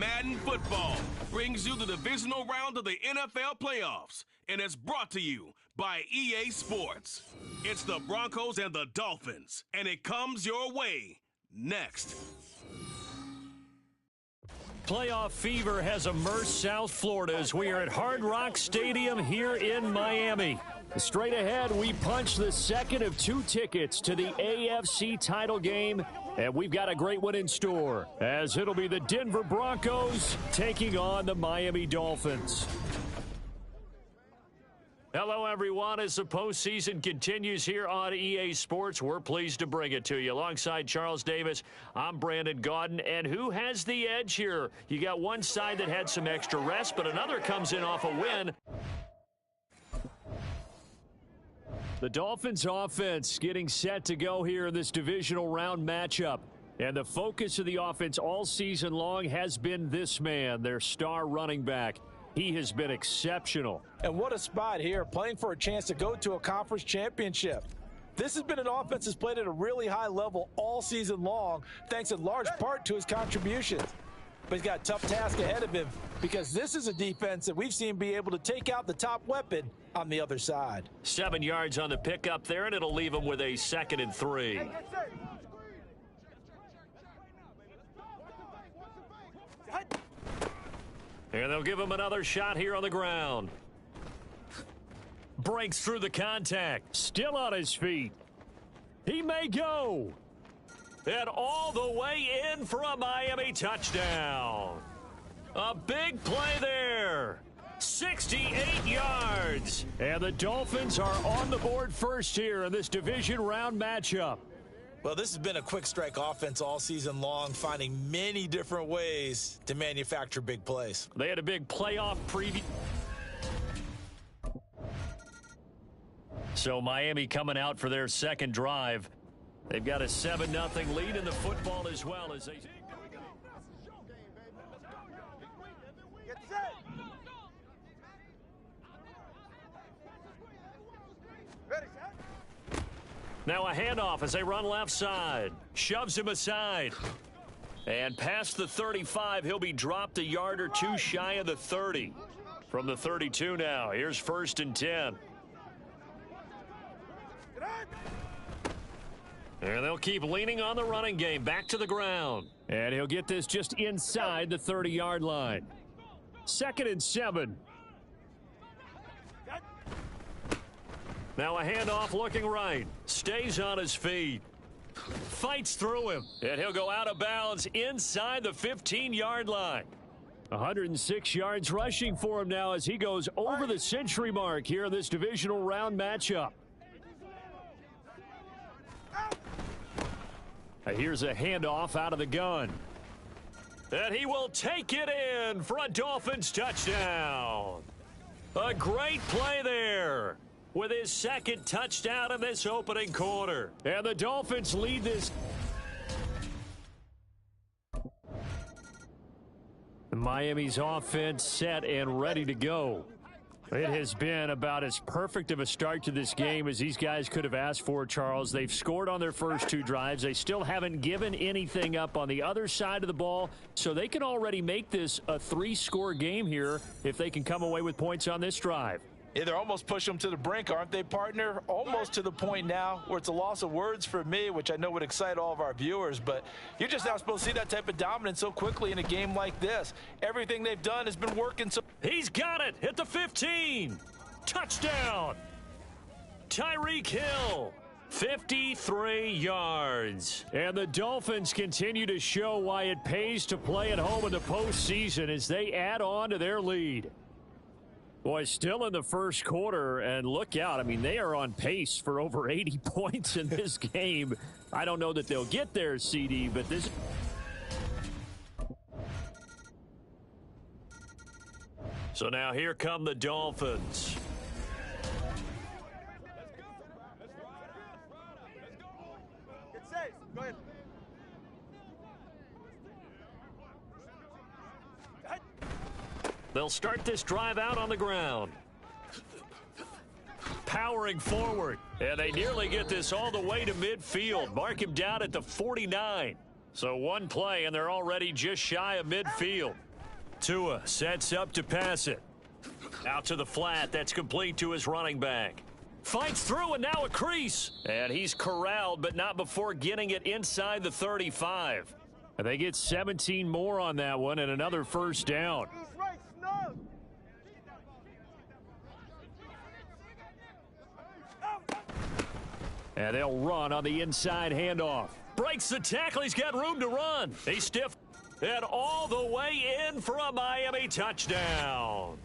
Madden Football brings you the divisional round of the NFL playoffs, and it's brought to you by EA Sports. It's the Broncos and the Dolphins, and it comes your way next. Playoff fever has immersed South Florida as we are at Hard Rock Stadium here in Miami. Straight ahead, we punch the second of two tickets to the AFC title game, and we've got a great one in store, as it'll be the Denver Broncos taking on the Miami Dolphins. Hello, everyone. As the postseason continues here on EA Sports, we're pleased to bring it to you. Alongside Charles Davis, I'm Brandon Gaudin. And who has the edge here? You got one side that had some extra rest, but another comes in off a win. The Dolphins offense getting set to go here in this divisional round matchup. And the focus of the offense all season long has been this man, their star running back. He has been exceptional. And what a spot here, playing for a chance to go to a conference championship. This has been an offense that's played at a really high level all season long, thanks in large part to his contributions. But he's got a tough task ahead of him because this is a defense that we've seen be able to take out the top weapon on the other side. 7 yards on the pickup there, and it'll leave him with a 2nd and 3. And they'll give him another shot here on the ground. Breaks through the contact. Still on his feet. He may go. And all the way in for a Miami touchdown. A big play there. 68 yards. And the Dolphins are on the board first here in this division round matchup. Well, this has been a quick strike offense all season long, finding many different ways to manufacture big plays. They had a big playoff preview. So Miami coming out for their second drive. They've got a 7-0 lead in the football as well as they... Get set. Ready, set. Now a handoff as they run left side. Shoves him aside. And past the 35, he'll be dropped a yard or two shy of the 30. From the 32 now, here's 1st and 10. And they'll keep leaning on the running game. Back to the ground. And he'll get this just inside the 30-yard line. 2nd and 7. Now a handoff looking right. Stays on his feet. Fights through him. And he'll go out of bounds inside the 15-yard line. 106 yards rushing for him now as he goes over the century mark here in this divisional round matchup. Here's a handoff out of the gun. And he will take it in for a Dolphins touchdown. A great play there with his 2nd touchdown in this opening quarter. And the Dolphins lead this. Miami's offense set and ready to go. It has been about as perfect of a start to this game as these guys could have asked for, Charles. They've scored on their first 2 drives. They still haven't given anything up on the other side of the ball, so they can already make this a 3-score game here if they can come away with points on this drive. Yeah, they're almost pushing them to the brink, aren't they, partner? Almost to the point now where it's a loss of words for me, which I know would excite all of our viewers, but you're just not supposed to see that type of dominance so quickly in a game like this. Everything they've done has been working so... He's got it at the 15. Touchdown. Tyreek Hill. 53 yards. And the Dolphins continue to show why it pays to play at home in the postseason as they add on to their lead. Boy, still in the first quarter, and look out. I mean, they are on pace for over 80 points in this game. I don't know that they'll get there, CD, but this... So now here come the Dolphins. Get safe. Go ahead. They'll start this drive out on the ground. Powering forward. And they nearly get this all the way to midfield. Mark him down at the 49. So one play, and they're already just shy of midfield. Tua sets up to pass it. Out to the flat. That's complete to his running back. Fights through and now a crease. And he's corralled, but not before getting it inside the 35. And they get 17 more on that one and another first down. He's right, snug. And they'll run on the inside handoff. Breaks the tackle. He's got room to run. He's stiff. And all the way in for a Miami touchdown.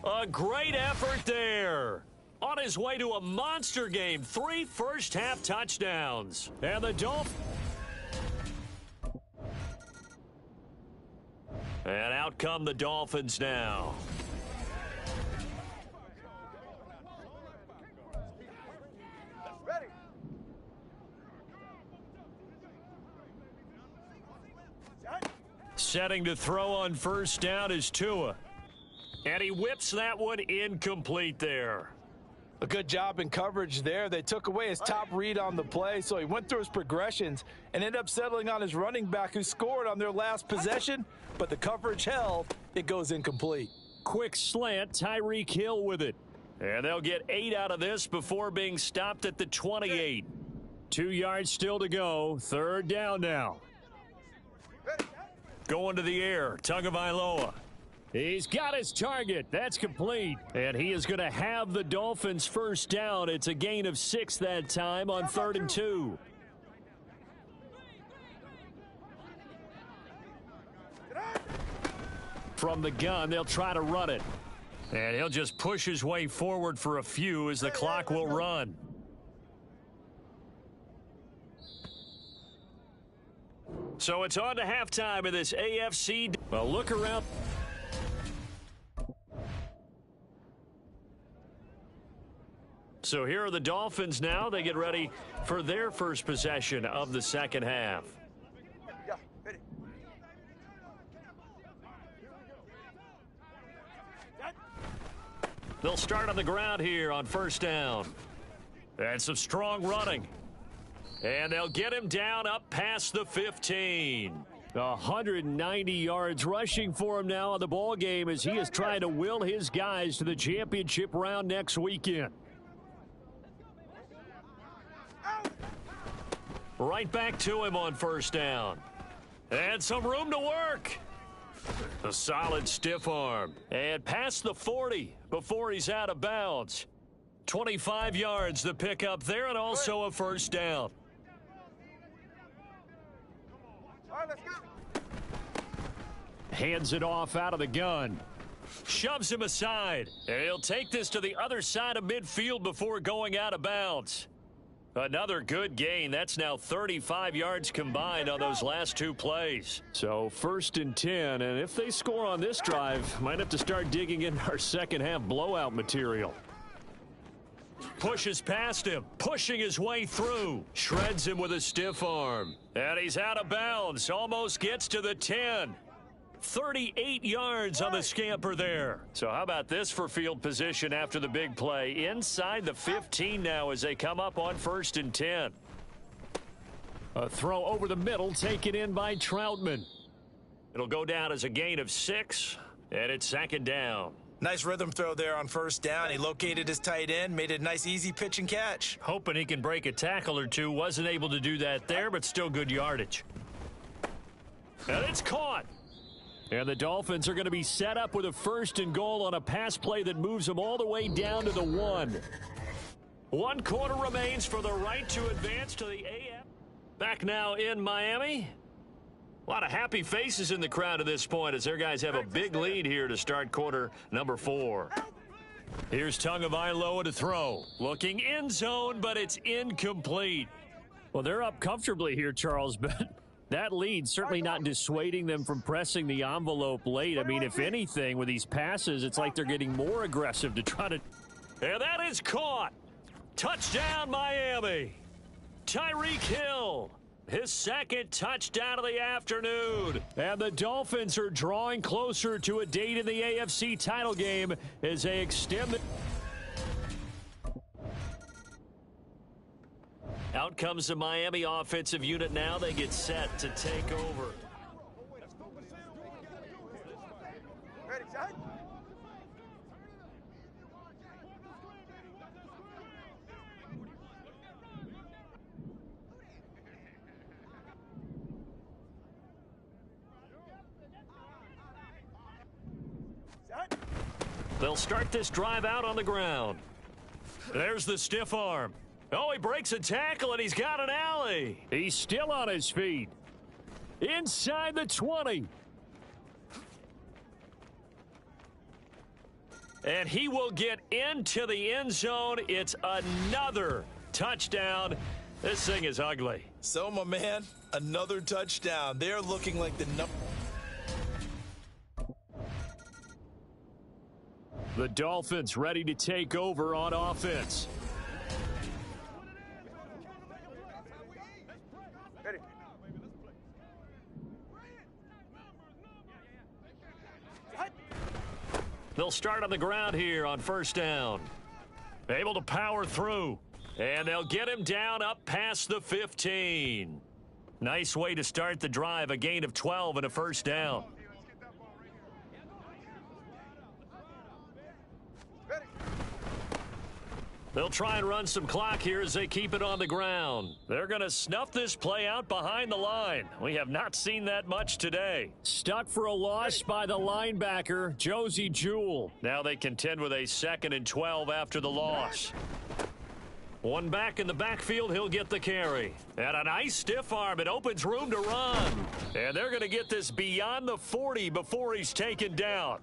A great effort there. On his way to a monster game. 3 first-half touchdowns. And the Dolphins. And out come the Dolphins now. Ready. Setting to throw on first down is Tua. And he whips that one incomplete there. A good job in coverage there. They took away his top read on the play, so he went through his progressions and ended up settling on his running back who scored on their last possession, but the coverage held. It goes incomplete. Quick slant, Tyreek Hill with it. And they'll get 8 out of this before being stopped at the 28. 2 yards still to go. Third down now. Going to the air, Tagovailoa. He's got his target. That's complete. And he is going to have the Dolphins first down. It's a gain of 6 that time on 3rd and 2. From the gun, they'll try to run it. And he'll just push his way forward for a few as the clock will run. So it's on to halftime of this AFC. Well, look around. So here are the Dolphins now. They get ready for their first possession of the second half. Yeah, ready. They'll start on the ground here on first down. And some strong running. And they'll get him down up past the 15. 190 yards rushing for him now in the ball game as he is trying to will his guys to the championship round next weekend. Right back to him on first down. And some room to work. A solid stiff arm. And past the 40 before he's out of bounds. 25 yards the pickup there and also a first down. All right, let's go. Hands it off out of the gun. Shoves him aside. And he'll take this to the other side of midfield before going out of bounds. Another good gain. That's now 35 yards combined on those last 2 plays. So 1st and 10, and if they score on this drive, might have to start digging in our second half blowout material. Pushes past him, pushing his way through. Shreds him with a stiff arm. And he's out of bounds, almost gets to the 10. 38 yards on the scamper there. So how about this for field position after the big play? Inside the 15 now as they come up on 1st and 10. A throw over the middle taken in by Troutman. It'll go down as a gain of 6, and it's 2nd down. Nice rhythm throw there on first down. He located his tight end, made it a nice easy pitch and catch. Hoping he can break a tackle or two. Wasn't able to do that there, but still good yardage. And it's caught. And the Dolphins are going to be set up with a 1st and goal on a pass play that moves them all the way down to the 1. 1 quarter remains for the right to advance to the AF. Back now in Miami. A lot of happy faces in the crowd at this point as their guys have a big lead here to start quarter number 4. Here's Tagovailoa to throw. Looking end zone, but it's incomplete. Well, they're up comfortably here, Charles, but that lead certainly not dissuading them from pressing the envelope late. I mean, if anything, with these passes, it's like they're getting more aggressive to try to... And that is caught. Touchdown, Miami. Tyreek Hill, his 2nd touchdown of the afternoon. And the Dolphins are drawing closer to a date in the AFC title game as they extend the... Out comes the Miami offensive unit now. They get set to take over. Set. Set. They'll start this drive out on the ground. There's the stiff arm. Oh, he breaks a tackle, and he's got an alley. He's still on his feet. Inside the 20. And he will get into the end zone. It's another touchdown. This thing is ugly. So, my man, another touchdown. They're looking like the number. The Dolphins ready to take over on offense. Ready. Set. They'll start on the ground here on first down. Able to power through. And they'll get him down up past the 15. Nice way to start the drive. A gain of 12 and a first down. Ready. They'll try and run some clock here as they keep it on the ground. They're going to snuff this play out behind the line. We have not seen that much today. Stuck for a loss by the linebacker, Josie Jewell. Now they contend with a 2nd and 12 after the loss. One back in the backfield, he'll get the carry. And a nice stiff arm. It opens room to run. And they're going to get this beyond the 40 before he's taken down.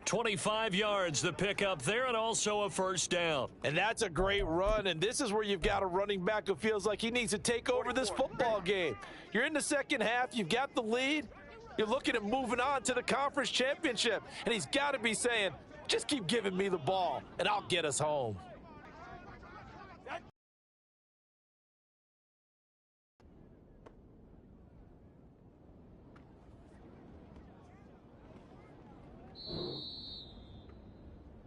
25 yards the pickup there, and also a first down. And that's a great run, and this is where you've got a running back who feels like he needs to take over this football game. You're in the second half, you've got the lead, you're looking at moving on to the conference championship, and he's got to be saying, just keep giving me the ball, and I'll get us home.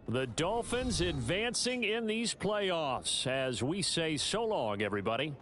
The Dolphins advancing in these playoffs as we say so long, everybody.